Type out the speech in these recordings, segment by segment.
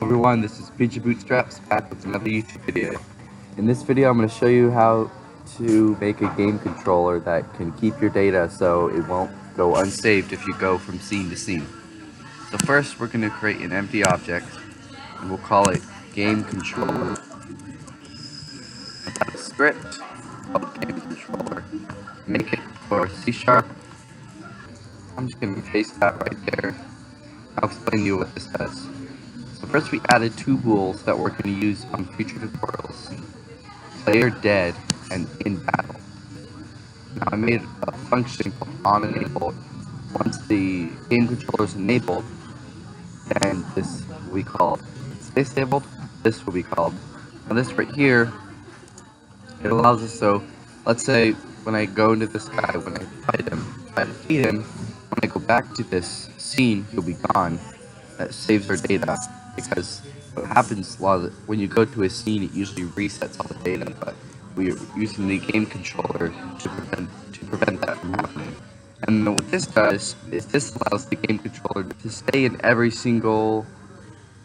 Everyone, this is PG Bootstraps back with another YouTube video. In this video, I'm going to show you how to make a game controller that can keep your data so it won't go unsaved if you go from scene to scene. So first, we're going to create an empty object, and we'll call it Game Controller. Add a script called Game Controller. Make it for C#. I'm just going to paste that right there. I'll explain to you what this does. So first we added two rules that we're going to use on future tutorials. Player dead and in battle. Now I made a function called onEnable. Once the game controller is enabled, then this will be called space disabled. This will be called. Now this right here, it allows us, so let's say when I go into this guy, when I fight him, if I defeat him, when I go back to this scene, he'll be gone. That saves our data, because what happens when you go to a scene, it usually resets all the data, but we're using the game controller to prevent that from happening. And what this does is this allows the game controller to stay in every single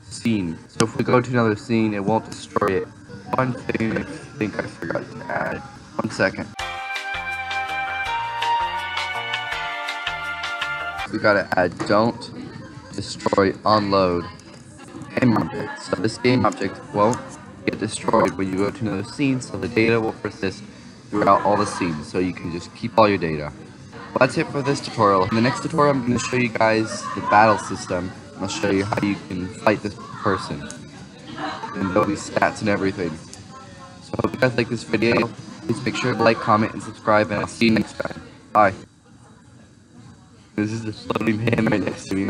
scene. So if we go to another scene, it won't destroy it. One thing I think I forgot to add. 1 second. We gotta add don't destroy onload game object. So this game object won't get destroyed when you go to another scene, so the data will persist throughout all the scenes, so you can just keep all your data. Well, that's it for this tutorial. In the next tutorial, I'm going to show you guys the battle system. I'll show you how you can fight this person, and there'll be stats and everything. So I hope you guys like this video. Please make sure to like, comment, and subscribe, and I'll see you next time. Bye. This is the floating hand right next to me.